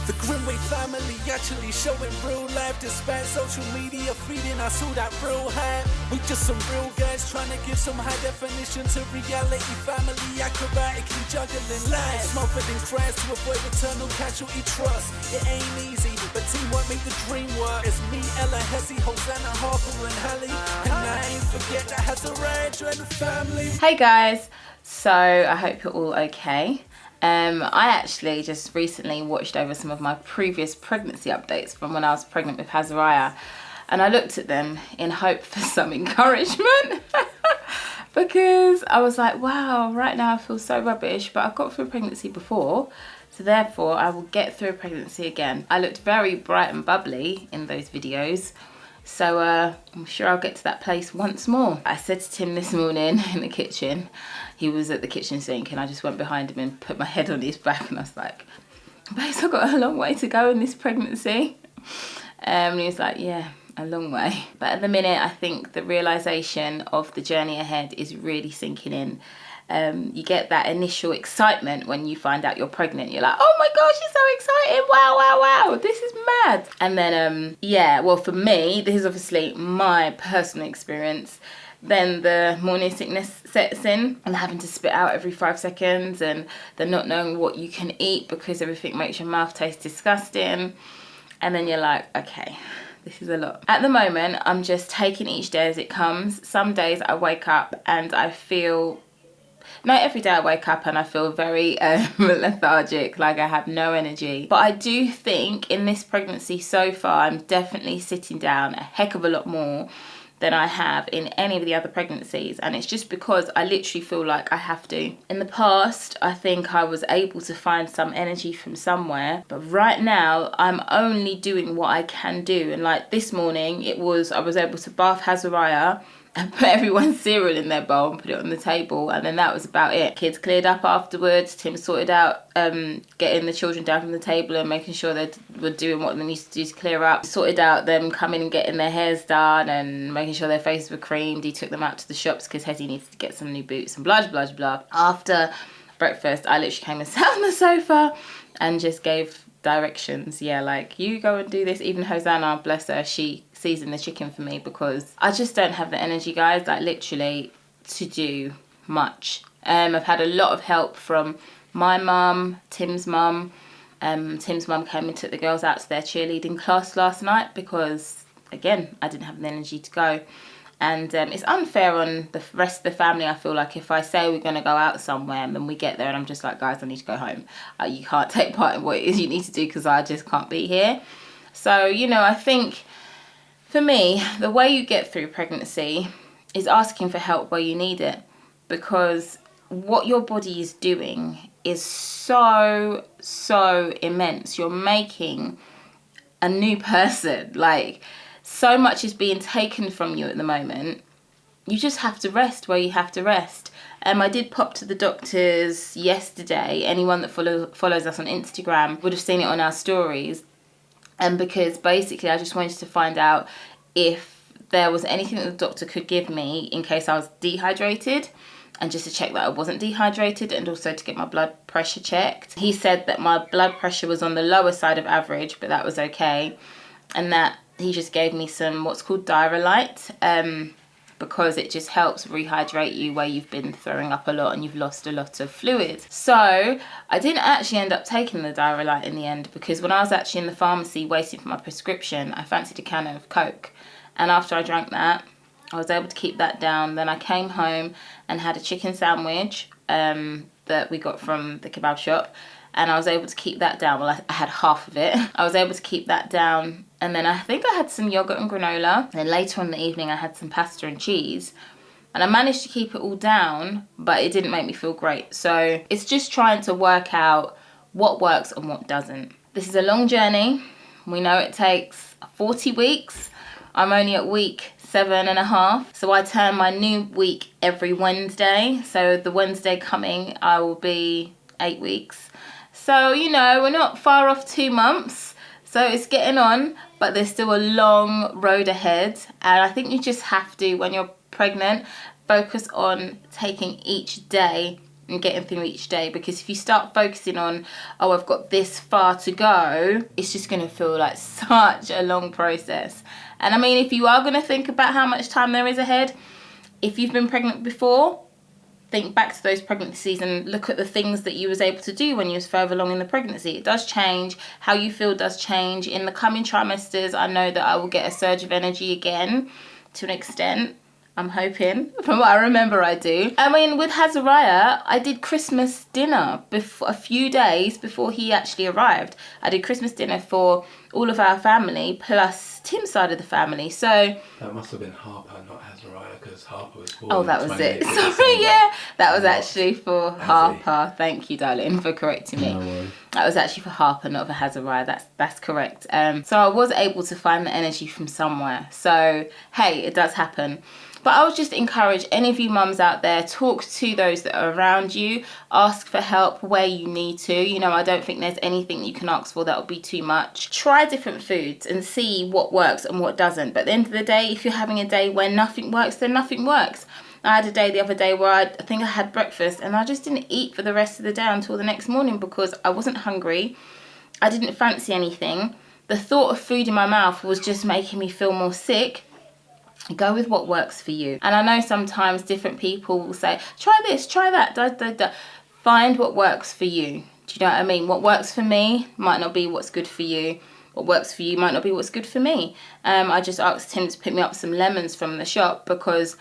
The Grimwade family actually showing real life despite social media feeding us all that real hype. We just some real guys trying to give some high definition to reality. Family acrobatically juggling life, smothered in cracks to avoid eternal casualty trust. It ain't easy, but teamwork make the dream work. It's me, Ella, Hesse, Hosanna, Harper and Hallie, and I ain't forget that has a rage and family. Hey guys, so I hope you're all okay. I actually just recently watched over some of my previous pregnancy updates from when I was pregnant with Azariah, and I looked at them in hope for some encouragement because I was like, wow, right now I feel so rubbish, but I've got through pregnancy before, so therefore I will get through a pregnancy again. I looked very bright and bubbly in those videos, so I'm sure I'll get to that place once more. I said to Tim this morning in the kitchen, he was at the kitchen sink, and I just went behind him and put my head on his back, and I was like, babes, I've got a long way to go in this pregnancy. And he was like, yeah, a long way. But at the minute, I think the realisation of the journey ahead is really sinking in. You get that initial excitement when you find out you're pregnant. You're like, oh my gosh, you're so excited. Wow, wow, wow, this is mad. And then, yeah, well, for me, this is obviously my personal experience. Then the morning sickness sets in, and having to spit out every 5 seconds, and the not knowing what you can eat because everything makes your mouth taste disgusting. And then you're like, okay, this is a lot. At the moment, I'm just taking each day as it comes. Some days I wake up and I feel, not every day I wake up and I feel very lethargic, like I have no energy. But I do think in this pregnancy so far, I'm definitely sitting down a heck of a lot more than I have in any of the other pregnancies, and it's just because I literally feel like I have to. In the past, I think I was able to find some energy from somewhere, but right now I'm only doing what I can do. And like this morning, I was able to bath Azariah and put everyone's cereal in their bowl and put it on the table, and then that was about it. Kids cleared up afterwards. Tim sorted out getting the children down from the table and making sure they were doing what they needed to do to clear up. Sorted out them coming and getting their hairs done and making sure their faces were creamed. He took them out to the shops because Hetty needed to get some new boots and blah blah blah. After breakfast, I literally came and sat on the sofa and just gave directions. Yeah, like, you go and do this. Even Hosanna, bless her, she seasoned the chicken for me because I just don't have the energy, guys, like literally to do much. I've had a lot of help from my mum, Tim's mum. Tim's mum came and took the girls out to their cheerleading class last night because, again, I didn't have the energy to go. And it's unfair on the rest of the family. I feel like if I say we're going to go out somewhere and then we get there and I'm just like, guys, I need to go home. You can't take part in what it is you need to do because I just can't be here. So, you know, I think for me, the way you get through pregnancy is asking for help where you need it, because what your body is doing is so immense. You're making a new person. Like, so much is being taken from you at the moment. You just have to rest where you have to rest. I did pop to the doctors yesterday. Anyone that follows us on Instagram would have seen it on our stories. And because basically I just wanted to find out if there was anything that the doctor could give me in case I was dehydrated, and just to check that I wasn't dehydrated, and also to get my blood pressure checked. He said that my blood pressure was on the lower side of average, but that was okay. And that he just gave me some what's called Diarrhelite, because it just helps rehydrate you where you've been throwing up a lot and you've lost a lot of fluid. So I didn't actually end up taking the Diarrhelite in the end, because when I was actually in the pharmacy waiting for my prescription, I fancied a can of Coke. And after I drank that, I was able to keep that down. Then I came home and had a chicken sandwich that we got from the kebab shop. And I was able to keep that down. Well, I had half of it. I was able to keep that down. And then I think I had some yogurt and granola. And then later on in the evening, I had some pasta and cheese. And I managed to keep it all down, but it didn't make me feel great. So it's just trying to work out what works and what doesn't. This is a long journey. We know it takes 40 weeks. I'm only at week 7.5. So I turn my new week every Wednesday. So the Wednesday coming, I will be 8 weeks. So, you know, we're not far off 2 months. So it's getting on, but there's still a long road ahead. And I think you just have to, when you're pregnant, focus on taking each day and getting through each day, because if you start focusing on, oh, I've got this far to go, it's just going to feel like such a long process. And I mean, if you are going to think about how much time there is ahead, if you've been pregnant before, think back to those pregnancies and look at the things that you was able to do when you was further along in the pregnancy. It does change. How you feel does change. In the coming trimesters, I know that I will get a surge of energy again to an extent. I'm hoping, from what I remember I do. I mean, with Hazariah, I did Christmas dinner a few days before he actually arrived. I did Christmas dinner for all of our family, plus Tim's side of the family. So that must have been Harper, not Hazariah, because Harper was born. Oh, that was it. Sorry, yeah. That was actually for Harper. Thank you, darling, for correcting me. No worries. That was actually for Harper, not for Hazariah. That's correct. So I was able to find the energy from somewhere. So, hey, it does happen. But I would just encourage any of you mums out there, talk to those that are around you, ask for help where you need to. You know, I don't think there's anything you can ask for that will be too much. Try different foods and see what works and what doesn't. But at the end of the day, if you're having a day where nothing works, then nothing works. I had a day the other day where I think I had breakfast and I just didn't eat for the rest of the day until the next morning because I wasn't hungry. I didn't fancy anything. The thought of food in my mouth was just making me feel more sick. Go with what works for you. And I know sometimes different people will say, try this, try that, Find what works for you. Do you know what I mean? What works for me might not be what's good for you. What works for you might not be what's good for me. I just asked him to pick me up some lemons from the shop because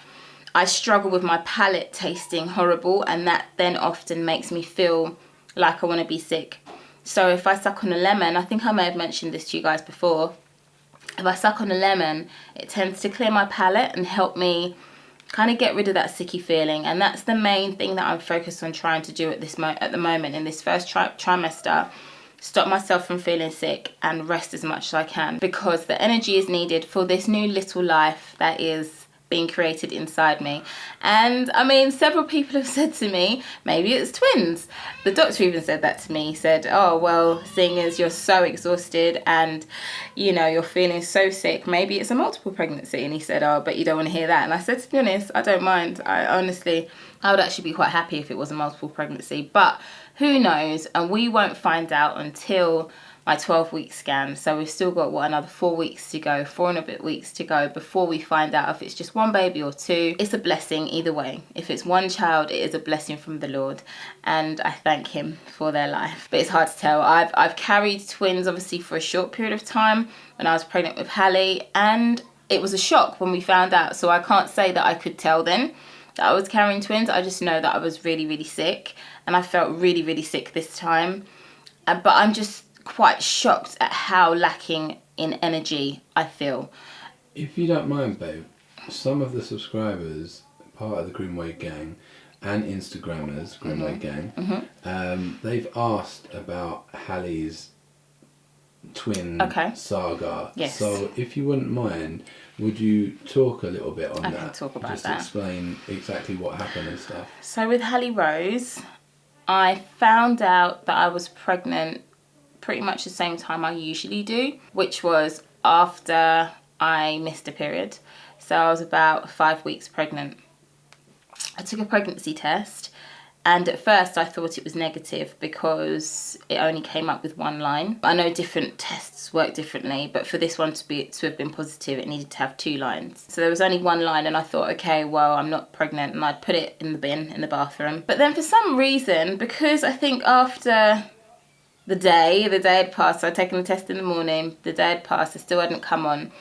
I struggle with my palate tasting horrible, and that then often makes me feel like I want to be sick. So if I suck on a lemon, I think I may have mentioned this to you guys before, if I suck on a lemon, it tends to clear my palate and help me kind of get rid of that sicky feeling. And that's the main thing that I'm focused on trying to do at the moment in this first trimester. Stop myself from feeling sick and rest as much as I can, because the energy is needed for this new little life that is being created inside me. And I mean, several people have said to me, maybe it's twins. The doctor even said that to me. He said, oh, well, seeing as you're so exhausted and, you know, you're feeling so sick, maybe it's a multiple pregnancy. And he said, oh, but you don't want to hear that. And I said, to be honest, I don't mind. I would actually be quite happy if it was a multiple pregnancy, but who knows? And we won't find out until my 12-week scan. So we've still got, another 4 weeks to go, 4 and a bit weeks to go before we find out if it's just one baby or two. It's a blessing either way. If it's one child, it is a blessing from the Lord. And I thank him for their life. But it's hard to tell. I've carried twins, obviously, for a short period of time when I was pregnant with Hallie. And it was a shock when we found out. So I can't say that I could tell then that I was carrying twins. I just know that I was really, really sick. And I felt really, really sick this time. But I'm just quite shocked at how lacking in energy I feel. If you don't mind, babe, some of the subscribers, part of the Grimwade Gang and Instagrammers, Grimwade Gang, they've asked about Halle's twin saga. Yes. So if you wouldn't mind, would you talk a little bit on that? I can talk about just that. Just explain exactly what happened and stuff. So with Hallie Rose, I found out that I was pregnant pretty much the same time I usually do, which was after I missed a period. So I was about 5 weeks pregnant. I took a pregnancy test, and at first I thought it was negative because it only came up with one line. I know different tests work differently, but for this one to have been positive, it needed to have 2 lines. So there was only 1 line, and I thought, okay, well, I'm not pregnant, and I'd put it in the bin in the bathroom. But then for some reason, because I think after the day had passed, so I'd taken the test in the morning, the day had passed, it still hadn't come on.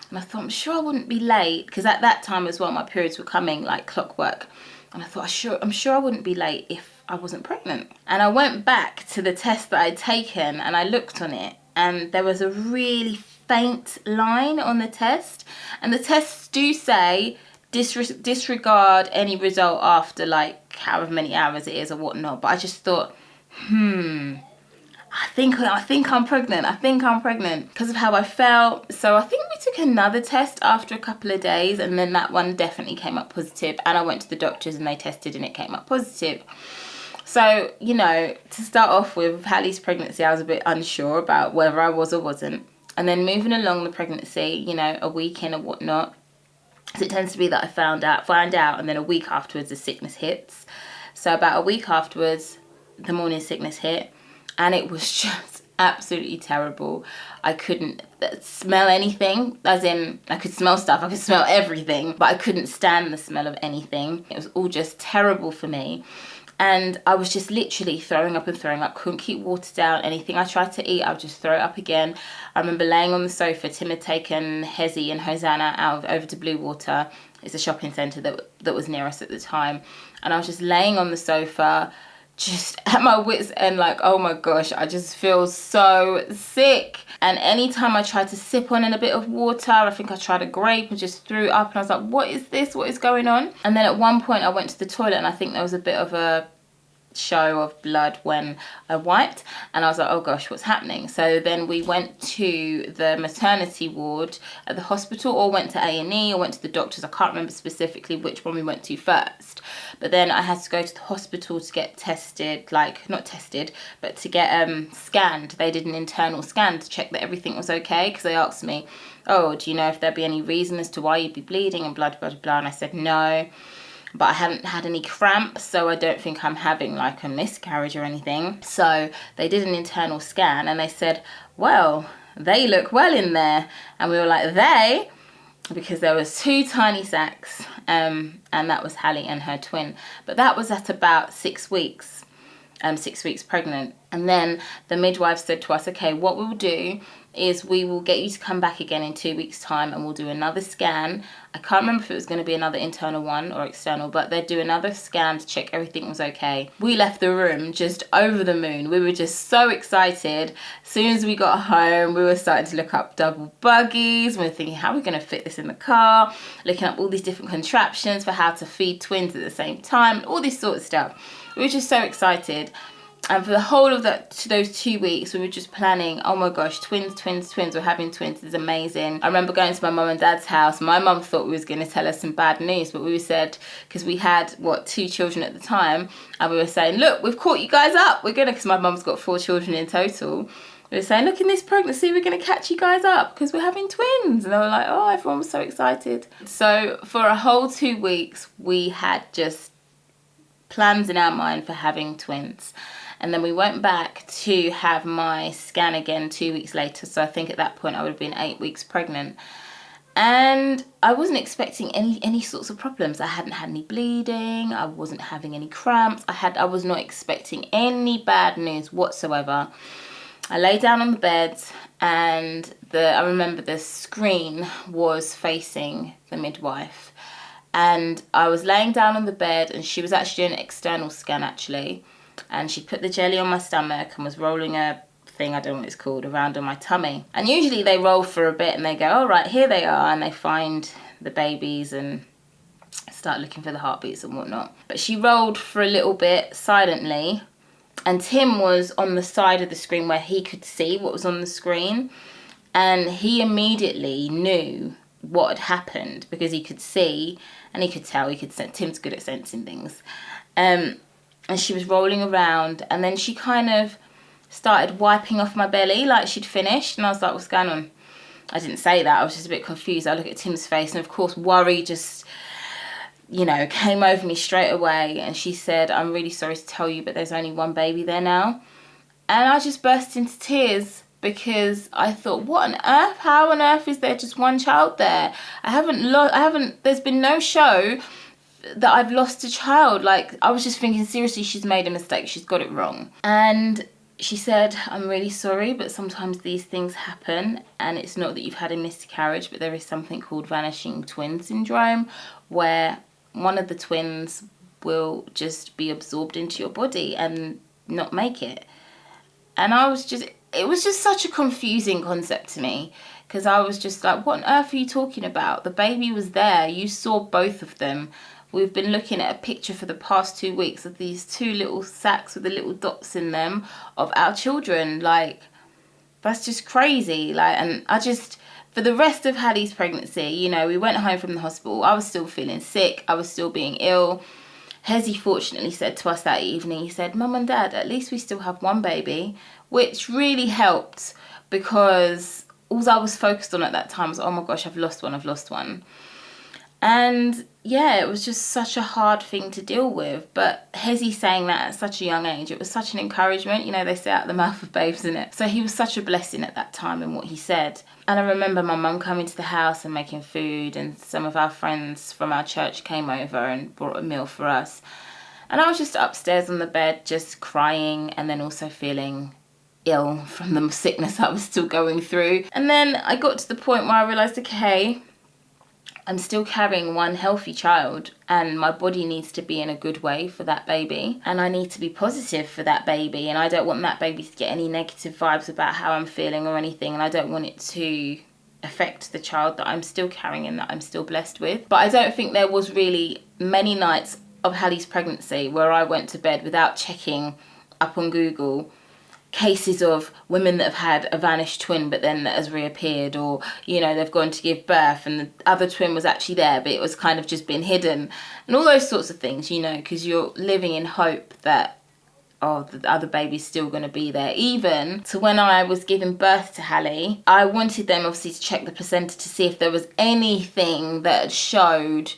And I thought, I'm sure I wouldn't be late, because at that time as well, my periods were coming like clockwork. And I thought, I'm sure I wouldn't be late if I wasn't pregnant. And I went back to the test that I'd taken and I looked on it, and there was a really faint line on the test. And the tests do say disregard any result after like however many hours it is or whatnot. But I just thought, I think I'm pregnant. I think I'm pregnant because of how I felt. So I think we took another test after a couple of days, and then that one definitely came up positive. And I went to the doctors and they tested and it came up positive. So, you know, to start off with Hallie's pregnancy, I was a bit unsure about whether I was or wasn't. And then moving along the pregnancy, you know, a week in or whatnot. So it tends to be that I find out, and then a week afterwards the sickness hits. So about a week afterwards, the morning sickness hit, and it was just absolutely terrible. I couldn't smell anything, as in I could smell stuff, I could smell everything, but I couldn't stand the smell of anything. It was all just terrible for me. And I was just literally throwing up and throwing up, couldn't keep water down. Anything I tried to eat, I would just throw it up again. I remember laying on the sofa. Tim had taken Hezi and Hosanna over to Blue Water. It's a shopping centre that was near us at the time. And I was just laying on the sofa, just at my wit's end, like, oh my gosh, I just feel so sick. And anytime I tried to sip on in a bit of water, I think I tried a grape and just threw it up, and I was like, what is this? What is going on? And then at one point I went to the toilet, and I think there was a bit of a show of blood when I wiped, and I was like, oh gosh, what's happening? So then we went to the maternity ward at the hospital, or went to A&E, or went to the doctors. I can't remember specifically which one we went to first, but then I had to go to the hospital to get tested, like not tested, but to get scanned. They did an internal scan to check that everything was okay, because they asked me, oh, do you know if there'd be any reason as to why you'd be bleeding and blah blah blah, and I said no. But I hadn't had any cramps, so I don't think I'm having like a miscarriage or anything. So they did an internal scan, and they said, well, they look well in there. And we were like, they? Because there was 2 tiny sacs, and that was Hallie and her twin. But that was at about 6 weeks, 6 weeks pregnant. And then the midwife said to us, okay, what we'll do is we will get you to come back again in 2 weeks' time, and we'll do another scan. I can't remember if it was going to be another internal one or external, but they'd do another scan to check everything was okay. We left the room just over the moon. We were just so excited. As soon as we got home, we were starting to look up double buggies. We were thinking, how are we going to fit this in the car? Looking up all these different contraptions for how to feed twins at the same time, all this sort of stuff. We were just so excited. And for the whole of those 2 weeks, we were just planning, oh my gosh, twins, we're having twins, it's amazing. I remember going to my mum and dad's house. My mum thought we was going to tell us some bad news, but we said, because we had, 2 children at the time, and we were saying, look, we've caught you guys up. We're going to, because my mum's got 4 children in total. We were saying, look, in this pregnancy, we're going to catch you guys up because we're having twins. And they were like, oh, everyone was so excited. So for a whole 2 weeks, we had just plans in our mind for having twins. And then we went back to have my scan again 2 weeks later. So I think at that point I would have been 8 weeks pregnant. And I wasn't expecting any sorts of problems. I hadn't had any bleeding. I wasn't having any cramps. I was not expecting any bad news whatsoever. I lay down on the bed, and I remember the screen was facing the midwife. And I was laying down on the bed, and she was actually doing an external scan actually. And she put the jelly on my stomach and was rolling a thing, I don't know what it's called, around on my tummy. And usually they roll for a bit and they go, all right, here they are. And they find the babies and start looking for the heartbeats and whatnot. But she rolled for a little bit silently. And Tim was on the side of the screen where he could see what was on the screen. And he immediately knew what had happened because he could see and he could tell. Tim's good at sensing things. And she was rolling around, and then she kind of started wiping off my belly like she'd finished. And I was like, what's going on? I didn't say that. I was just a bit confused. I look at Tim's face, and of course worry just, came over me straight away. And she said, I'm really sorry to tell you, but there's only one baby there now. And I just burst into tears because I thought, what on earth? How on earth is there just one child there? There's been no show that I've lost a child. Like, I was just thinking, seriously, she's made a mistake, she's got it wrong. And she said, I'm really sorry, but sometimes these things happen, and it's not that you've had a miscarriage, but there is something called vanishing twin syndrome, where one of the twins will just be absorbed into your body and not make it. And it was just such a confusing concept to me, because I was just like, what on earth are you talking about? The baby was there, you saw both of them. We've been looking at a picture for the past 2 weeks of these 2 little sacks with the little dots in them of our children. Like, that's just crazy. Like, and for the rest of Hallie's pregnancy, we went home from the hospital. I was still feeling sick. I was still being ill. Hezi fortunately said to us that evening, he said, Mum and Dad, at least we still have one baby, which really helped because all I was focused on at that time was, oh my gosh, I've lost one. And yeah, it was just such a hard thing to deal with. But Hezzy saying that at such a young age, it was such an encouragement. You know, they say out the mouth of babes, isn't it? So he was such a blessing at that time in what he said. And I remember my mum coming to the house and making food, and some of our friends from our church came over and brought a meal for us. And I was just upstairs on the bed, just crying, and then also feeling ill from the sickness I was still going through. And then I got to the point where I realised, okay, I'm still carrying one healthy child, and my body needs to be in a good way for that baby, and I need to be positive for that baby, and I don't want that baby to get any negative vibes about how I'm feeling or anything, and I don't want it to affect the child that I'm still carrying and that I'm still blessed with. But I don't think there was really many nights of Halle's pregnancy where I went to bed without checking up on Google cases of women that have had a vanished twin but then that has reappeared, or you know, they've gone to give birth and the other twin was actually there but it was kind of just been hidden, and all those sorts of things, you know, because you're living in hope that, oh, the other baby's still going to be there. Even to when I was giving birth to Hallie, I wanted them obviously to check the placenta to see if there was anything that showed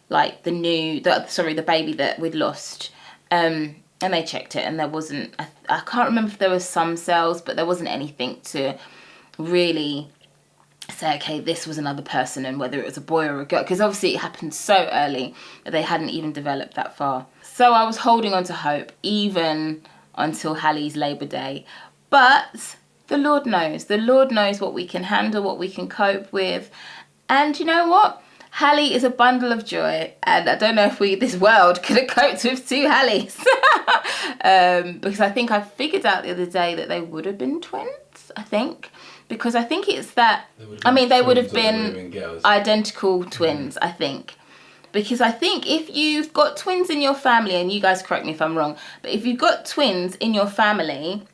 like the baby that we'd lost. And they checked it and there wasn't, I can't remember if there was some cells, but there wasn't anything to really say, okay, this was another person, and whether it was a boy or a girl, because obviously it happened so early that they hadn't even developed that far. So I was holding on to hope even until Halle's Labour Day. But the Lord knows what we can handle, what we can cope with. And you know what? Hallie is a bundle of joy, and I don't know if this world could have coped with 2 Halle's. Because I think I figured out the other day that they would have been twins, I think. Because I think it's that, they would have been identical twins, I think. Because I think if you've got twins in your family, and you guys correct me if I'm wrong, but if you've got twins in your family,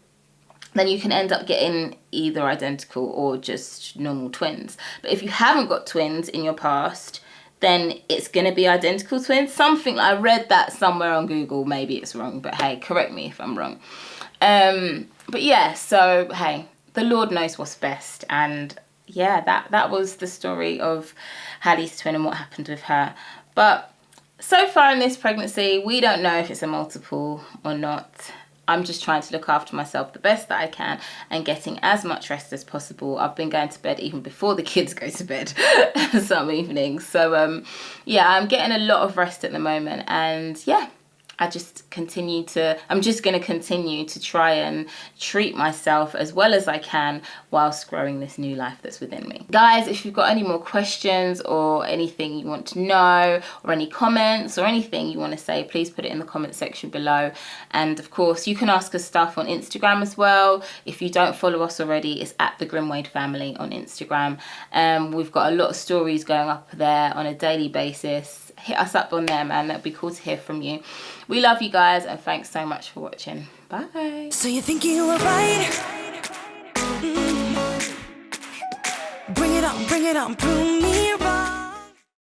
then you can end up getting either identical or just normal twins. But if you haven't got twins in your past, then it's going to be identical twins. Something, I read that somewhere on Google. Maybe it's wrong, but hey, correct me if I'm wrong. But yeah, so hey, the Lord knows what's best. And yeah, that was the story of Halle's twin and what happened with her. But so far in this pregnancy, we don't know if it's a multiple or not. I'm just trying to look after myself the best that I can and getting as much rest as possible. I've been going to bed even before the kids go to bed some evenings. So, yeah, I'm getting a lot of rest at the moment. And, yeah, I'm just going to continue to try and treat myself as well as I can whilst growing this new life that's within me. Guys, if you've got any more questions or anything you want to know, or any comments or anything you want to say, please put it in the comment section below. And of course, you can ask us stuff on Instagram as well. If you don't follow us already, it's at the Grimwade Family on Instagram. We've got a lot of stories going up there on a daily basis. Hit us up on there, man. That'd be cool to hear from you. We love you guys, and thanks so much for watching. Bye. So you think you were right? Bring it on, prove me